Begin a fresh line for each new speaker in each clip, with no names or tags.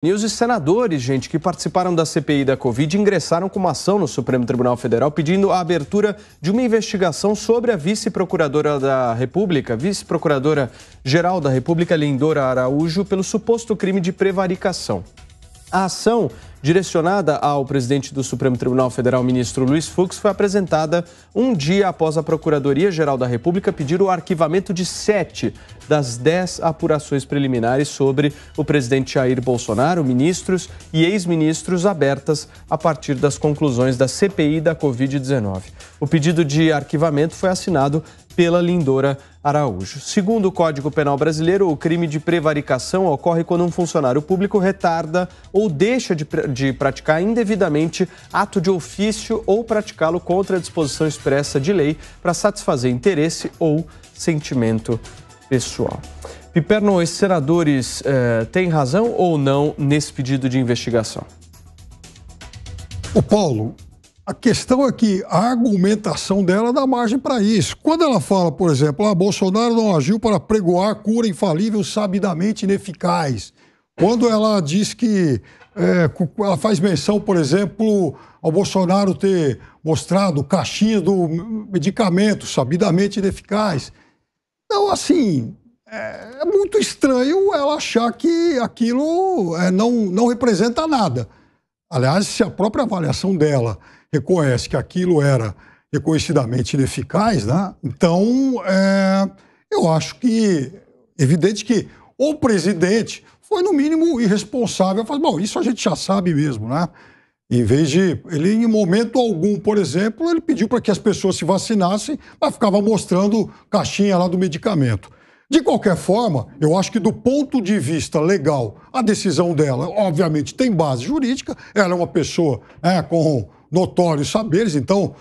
E os senadores, gente, que participaram da CPI da Covid ingressaram com uma ação no Supremo Tribunal Federal pedindo a abertura de uma investigação sobre a vice-procuradora da República, vice-procuradora-geral da República, Lindora Araújo, pelo suposto crime de prevaricação. A ação, direcionada ao presidente do Supremo Tribunal Federal, ministro Luiz Fux, foi apresentada um dia após a Procuradoria-Geral da República pedir o arquivamento de 7 das 10 apurações preliminares sobre o presidente Jair Bolsonaro, ministros e ex-ministros abertas a partir das conclusões da CPI da Covid-19. O pedido de arquivamento foi assinado pela Lindora Araújo. Segundo o Código Penal brasileiro, o crime de prevaricação ocorre quando um funcionário público retarda ou deixa de praticar indevidamente ato de ofício ou praticá-lo contra a disposição expressa de lei para satisfazer interesse ou sentimento pessoal. Piperno, esses senadores têm razão ou não nesse pedido de investigação?
Ô Paulo, a questão é que a argumentação dela dá margem para isso. Quando ela fala, por exemplo, Bolsonaro não agiu para pregoar cura infalível sabidamente ineficaz. Quando ela diz que ela faz menção, por exemplo, ao Bolsonaro ter mostrado caixinha do medicamento sabidamente ineficaz. Então, assim, é muito estranho ela achar que aquilo não representa nada. Aliás, se a própria avaliação dela reconhece que aquilo era reconhecidamente ineficaz, né? Então, eu acho que evidente que o presidente foi, no mínimo, irresponsável. Fala, bom, isso a gente já sabe mesmo, né? Em vez de... Ele, em momento algum, por exemplo, ele pediu para que as pessoas se vacinassem, mas ficava mostrando caixinha lá do medicamento. De qualquer forma, eu acho que do ponto de vista legal, a decisão dela, obviamente, tem base jurídica. Ela é uma pessoa com notórios saberes, então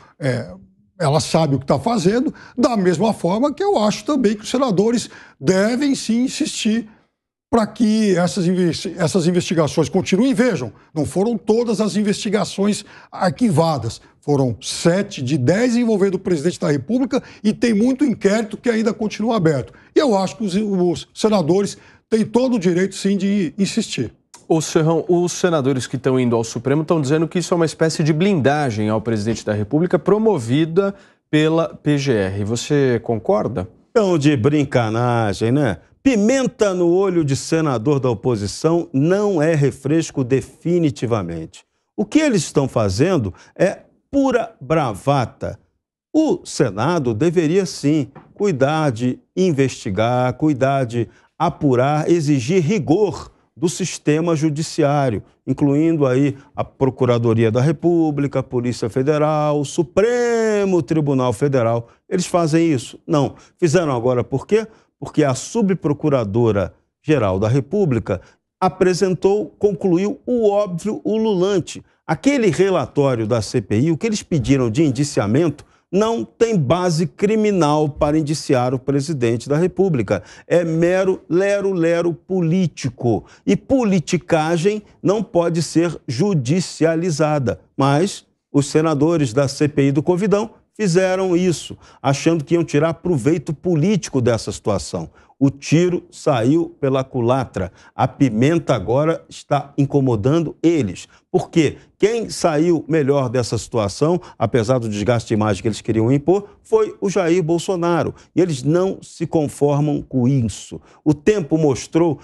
ela sabe o que está fazendo, da mesma forma que eu acho também que os senadores devem sim insistir para que essas investigações continuem. Vejam, não foram todas as investigações arquivadas, foram 7 de 10 envolvendo o presidente da República e tem muito inquérito que ainda continua aberto. E eu acho que os senadores têm todo o direito sim de insistir.
Ô Serrão, os senadores que estão indo ao Supremo estão dizendo que isso é uma espécie de blindagem ao presidente da República promovida pela PGR. Você concorda?
Então, de brincanagem, né? Pimenta no olho de senador da oposição não é refresco definitivamente. O que eles estão fazendo é pura bravata. O Senado deveria, sim, cuidar de investigar, cuidar de apurar, exigir rigor do sistema judiciário, incluindo aí a Procuradoria da República, a Polícia Federal, o Supremo Tribunal Federal. Eles fazem isso? Não. Fizeram agora por quê? Porque a Subprocuradora-Geral da República concluiu o óbvio ululante. Aquele relatório da CPI, o que eles pediram de indiciamento, não tem base criminal para indiciar o presidente da República. É mero lero-lero político. E politicagem não pode ser judicializada. Mas os senadores da CPI do Covidão fizeram isso, achando que iam tirar proveito político dessa situação. O tiro saiu pela culatra. A pimenta agora está incomodando eles. Por quê? Quem saiu melhor dessa situação, apesar do desgaste de imagem que eles queriam impor, foi o Jair Bolsonaro. E eles não se conformam com isso. O tempo mostrou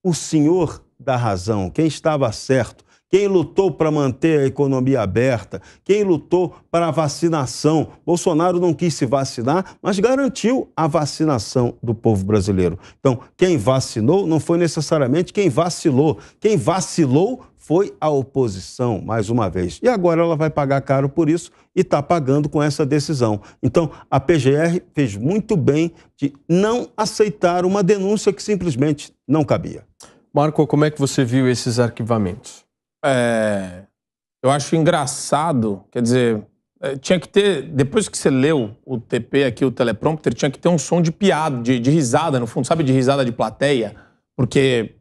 o senhor da razão, quem estava certo. Quem lutou para manter a economia aberta, quem lutou para a vacinação. Bolsonaro não quis se vacinar, mas garantiu a vacinação do povo brasileiro. Então, quem vacinou não foi necessariamente quem vacilou. Quem vacilou foi a oposição, mais uma vez. E agora ela vai pagar caro por isso e está pagando com essa decisão. Então, a PGR fez muito bem de não aceitar uma denúncia que simplesmente não cabia.
Marco, como é que você viu esses arquivamentos?
Eu acho engraçado, quer dizer, tinha que ter, depois que você leu o TP aqui, o teleprompter, tinha que ter um som de piada, de risada, no fundo, sabe, de risada de plateia, porque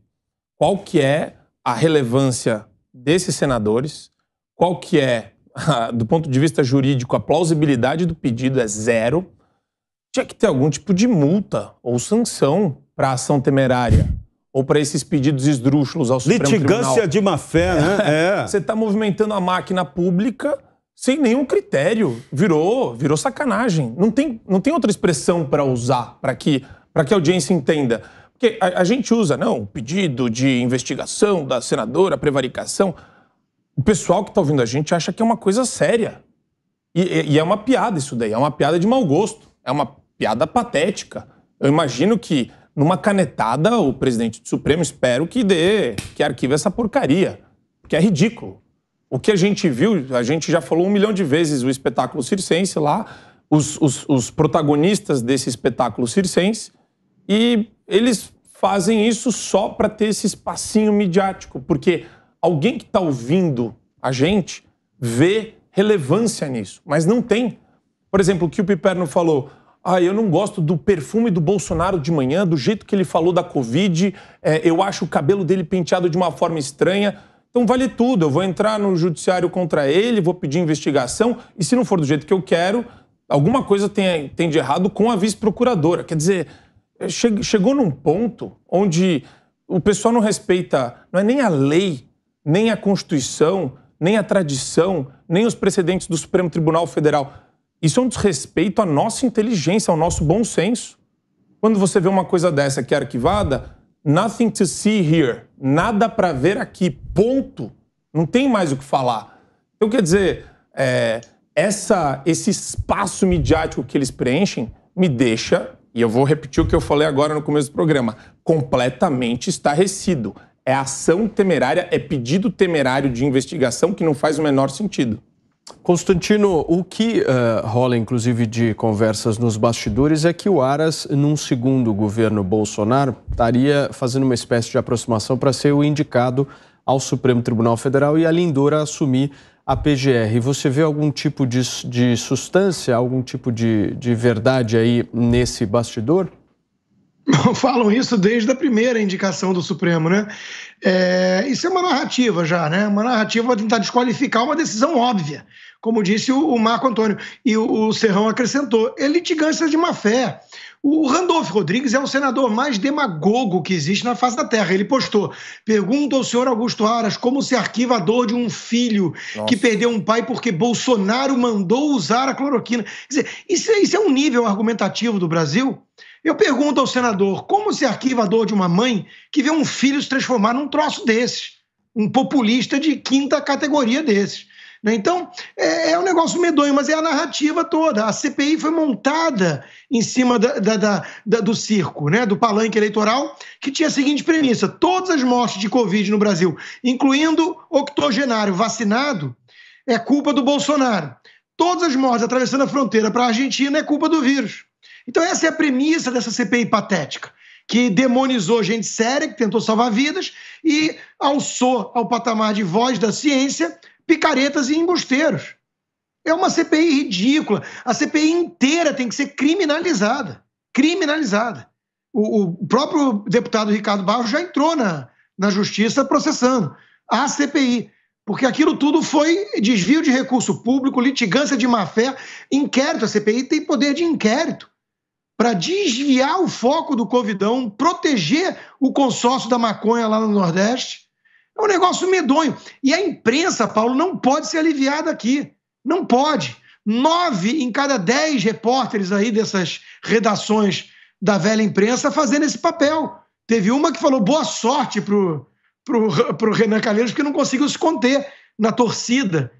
qual que é a relevância desses senadores, qual que é, do ponto de vista jurídico, a plausibilidade do pedido é zero, tinha que ter algum tipo de multa ou sanção para ação temerária. ou para esses pedidos esdrúxulos ao Supremo Tribunal.
Litigância de má-fé, né?
Você está movimentando a máquina pública sem nenhum critério. Virou sacanagem. Não tem outra expressão para usar para que a audiência entenda. Porque a gente usa, o pedido de investigação da senadora, prevaricação. O pessoal que está ouvindo a gente acha que é uma coisa séria. E é uma piada isso daí, é uma piada de mau gosto, é uma piada patética. Eu imagino que, numa canetada, o presidente do Supremo, espero que arquive essa porcaria, porque é ridículo. O que a gente viu, a gente já falou 1 milhão de vezes o espetáculo circense lá, os protagonistas desse espetáculo circense, e eles fazem isso só para ter esse espacinho midiático, porque alguém que está ouvindo a gente vê relevância nisso, mas não tem. Por exemplo, o que o Piperno falou, eu não gosto do perfume do Bolsonaro de manhã, do jeito que ele falou da Covid, eu acho o cabelo dele penteado de uma forma estranha, então vale tudo, eu vou entrar no judiciário contra ele, vou pedir investigação, e se não for do jeito que eu quero, alguma coisa tem de errado com a vice-procuradora. Quer dizer, chegou num ponto onde o pessoal não respeita, não é nem a lei, nem a Constituição, nem a tradição, nem os precedentes do Supremo Tribunal Federal. Isso é um desrespeito à nossa inteligência, ao nosso bom senso. Quando você vê uma coisa dessa que é arquivada, nothing to see here, nada para ver aqui, ponto. Não tem mais o que falar. Então, quer dizer, esse espaço midiático que eles preenchem me deixa, e eu vou repetir o que eu falei agora no começo do programa, completamente estarrecido. É ação temerária, é pedido temerário de investigação que não faz o menor sentido.
Constantino, o que rola, inclusive, de conversas nos bastidores é que o Aras, num segundo governo Bolsonaro, estaria fazendo uma espécie de aproximação para ser o indicado ao Supremo Tribunal Federal e a Lindora assumir a PGR. Você vê algum tipo de substância, algum tipo de verdade aí nesse bastidor?
Falam isso desde a primeira indicação do Supremo, né? Isso é uma narrativa já, né? Uma narrativa para tentar desqualificar uma decisão óbvia, como disse o Marco Antônio. E o Serrão acrescentou, é litigância de má-fé. O Randolfo Rodrigues é o senador mais demagogo que existe na face da Terra. Ele postou, pergunta ao senhor Augusto Aras como se arquiva a dor de um filho que perdeu um pai porque Bolsonaro mandou usar a cloroquina. Quer dizer, isso é um nível argumentativo do Brasil? Eu pergunto ao senador, como se arquiva a dor de uma mãe que vê um filho se transformar num troço desses? Um populista de quinta categoria desses. Então, é um negócio medonho, mas é a narrativa toda. A CPI foi montada em cima do circo, né, do palanque eleitoral, que tinha a seguinte premissa, todas as mortes de Covid no Brasil, incluindo octogenário vacinado, é culpa do Bolsonaro. Todas as mortes atravessando a fronteira para a Argentina é culpa do vírus. Então essa é a premissa dessa CPI patética, que demonizou gente séria, que tentou salvar vidas, e alçou ao patamar de voz da ciência picaretas e embusteiros. É uma CPI ridícula. A CPI inteira tem que ser criminalizada. Criminalizada. O próprio deputado Ricardo Barros já entrou na justiça processando a CPI. Porque aquilo tudo foi desvio de recurso público, litigância de má-fé, inquérito. A CPI tem poder de inquérito para desviar o foco do Covidão, proteger o consórcio da maconha lá no Nordeste. É um negócio medonho. E a imprensa, Paulo, não pode ser aliviada aqui. Não pode. 9 em cada 10 repórteres aí dessas redações da velha imprensa fazendo esse papel. Teve uma que falou boa sorte pro Renan Calheiros, porque não conseguiu se conter na torcida.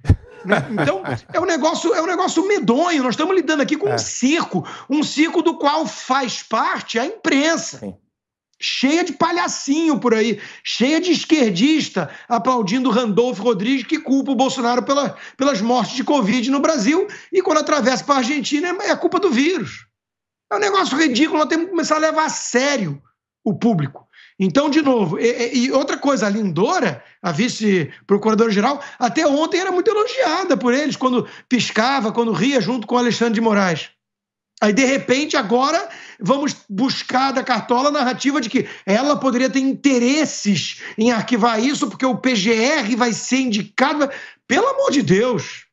Então, é um negócio medonho. Nós estamos lidando aqui com um circo do qual faz parte a imprensa. Sim. Cheia de palhacinho por aí, cheia de esquerdista aplaudindo Randolfo Rodrigues, que culpa o Bolsonaro pelas mortes de Covid no Brasil, e quando atravessa para a Argentina é culpa do vírus. É um negócio ridículo, nós temos que começar a levar a sério o público. Então, de novo, e outra coisa, a Lindora, a vice-procuradora-geral, até ontem era muito elogiada por eles, quando piscava, quando ria junto com o Alexandre de Moraes. Aí, de repente, agora vamos buscar da Cartola a narrativa de que ela poderia ter interesses em arquivar isso porque o PGR vai ser indicado. Pelo amor de Deus,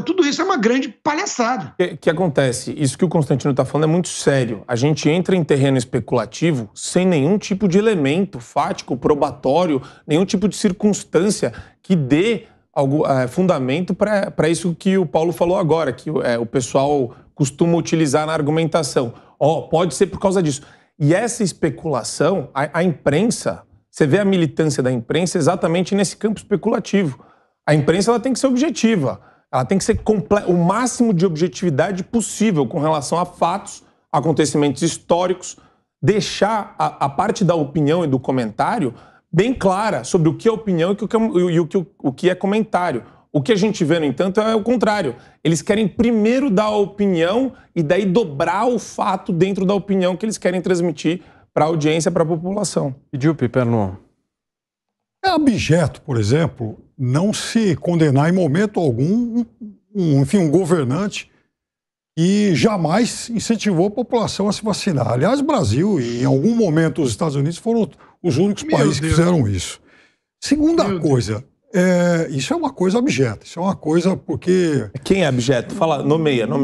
tudo isso é uma grande palhaçada.
O que acontece? Isso que o Constantino está falando é muito sério. A gente entra em terreno especulativo sem nenhum tipo de elemento fático, probatório, nenhum tipo de circunstância que dê fundamento para isso que o Paulo falou agora, que o pessoal costuma utilizar na argumentação. Pode ser por causa disso. E essa especulação, a imprensa, você vê a militância da imprensa exatamente nesse campo especulativo. A imprensa ela tem que ser objetiva, ela tem que ser o máximo de objetividade possível com relação a fatos, acontecimentos históricos, deixar a parte da opinião e do comentário bem clara sobre o que é opinião e o que é comentário. O que a gente vê, no entanto, é o contrário. Eles querem primeiro dar a opinião e daí dobrar o fato dentro da opinião que eles querem transmitir para a audiência, para a população.
Pediu, Piperno?
É abjeto, por exemplo, não se condenar em momento algum um governante que jamais incentivou a população a se vacinar. Aliás, o Brasil e, em algum momento, os Estados Unidos foram os únicos países que fizeram isso. Segunda coisa, isso é uma coisa abjeta. Isso é uma coisa porque...
Quem é abjeto? Fala, nomeia.
Não,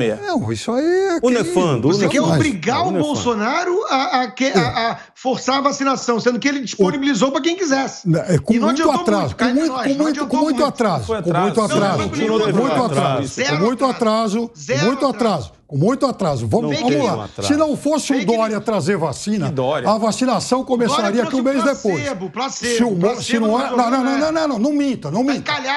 isso aí é...
O nefando.
Você quer obrigar o Bolsonaro a forçar a vacinação, sendo que ele disponibilizou para quem quisesse.
Com muito atraso. Com muito atraso. Vamos lá. Se não fosse o Dória trazer vacina, a vacinação começaria aqui um mês depois.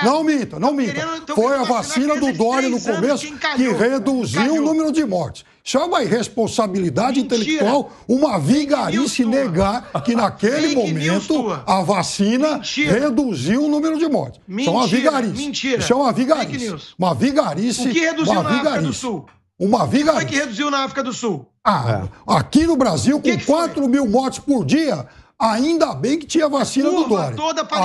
Não minta. Foi a vacina do Dória no começo que reduziu o número de mortes. Isso é uma irresponsabilidade intelectual, uma vigarice negar que naquele momento a vacina reduziu o número de mortes. Isso é uma vigarice. Isso é uma vigarice. Uma vigarice.
O que reduziu na África do Sul?
Uma vigarice.
O que foi que reduziu na África do Sul?
Aqui no Brasil, com 4 mil mortes por dia, ainda bem que tinha vacina do Dória.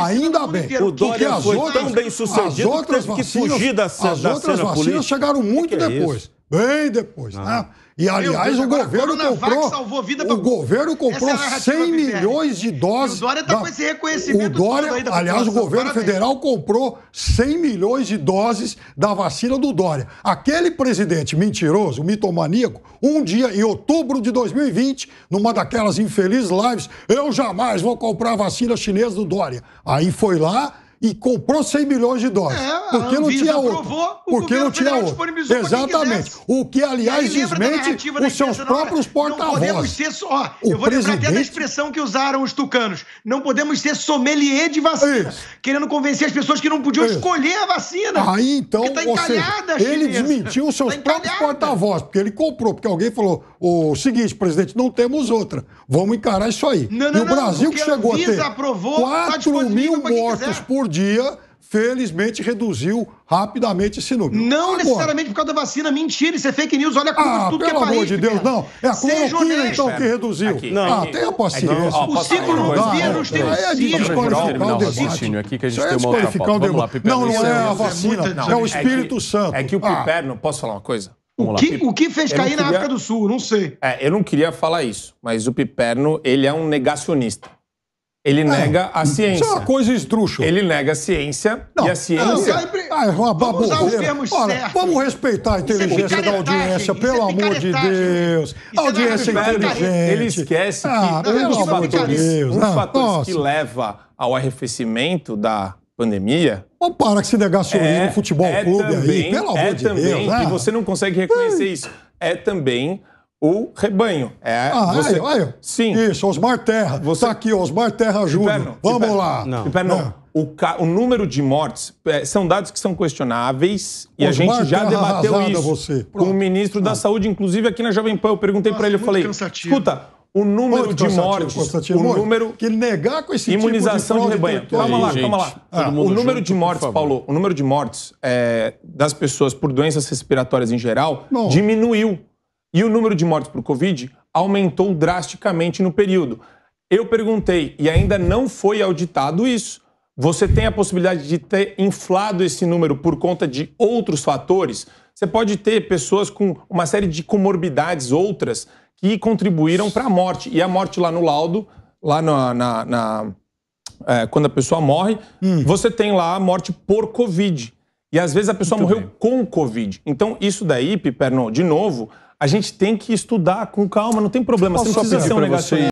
Ainda bem.
O Dória foi tão bem sucedido que teve que fugir da cena política.
As outras vacinas chegaram muito depois. Bem depois, né? E, aliás, o governo comprou 100 milhões de doses.
O Dória está com esse reconhecimento todo aí da
aliás, o governo federal comprou 100 milhões de doses da vacina do Dória. Aquele presidente mentiroso, mitomaníaco, um dia, em outubro de 2020, numa daquelas infelizes lives, eu jamais vou comprar a vacina chinesa do Dória. Aí foi lá e comprou 100 milhões de doses. Porque não tinha outro. Porque não tinha outro. Exatamente. O que, aliás, desmente os seus próprios porta-vozes.
Eu vou lembrar até da expressão que usaram os tucanos. Não podemos ser sommelier de vacina. Querendo convencer as pessoas que não podiam escolher a vacina.
Aí, então, ele desmentiu os seus próprios porta-vozes. Porque ele comprou. Porque alguém falou o seguinte, presidente, não temos outra. Vamos encarar isso aí. E o Brasil que chegou a ter 4 mil mortos por dia, felizmente reduziu rapidamente esse número.
Não necessariamente por causa da vacina, mentira, isso é fake news, olha a curva de tudo que é país.
Pelo amor de Deus, não. É a cloroquina, então, que reduziu. Tenha paciência.
O ciclo do vírus tem
desqualificar o debate. Aqui que a gente tem uma outra pauta. Vamos lá,
não é a vacina, é o Espírito Santo.
É que o Piperno, posso falar uma coisa?
O que fez cair na África do Sul? Não sei.
Eu não queria falar isso, mas o Piperno, ele é um negacionista. Ele nega a ciência.
Isso é uma coisa esdrúxula.
Ele nega a ciência e a ciência...
Vamos respeitar a inteligência da audiência, pelo amor de Deus. A audiência é inteligente.
Ele esquece que um dos fatores que leva ao arrefecimento da pandemia...
Vamos parar com esse negacionismo no futebol clube aí, pelo amor de Deus.
E você não consegue reconhecer isso. É também... o rebanho.
Sim. Isso, Osmar Terra. Está aqui, Osmar Terra Júnior. Vamos lá.
Piperno, o número de mortes são dados que são questionáveis e a gente já debateu isso com o ministro da Saúde, inclusive aqui na Jovem Pan. Eu perguntei para ele, eu falei, escuta, o número de mortes, o número...
Que negar com esse
imunização tipo de rebanho. Calma lá. O número de mortes, Paulo, o número de mortes das pessoas por doenças respiratórias em geral diminuiu. E o número de mortes por Covid aumentou drasticamente no período. Eu perguntei, e ainda não foi auditado isso. Você tem a possibilidade de ter inflado esse número por conta de outros fatores? Você pode ter pessoas com uma série de comorbidades outras que contribuíram para a morte. E a morte lá no laudo, lá quando a pessoa morre, você tem lá a morte por Covid. E às vezes a pessoa morreu com Covid. Então isso daí, Piperno, de novo, a gente tem que estudar com calma, não tem problema. Você não precisa ser um negacionista.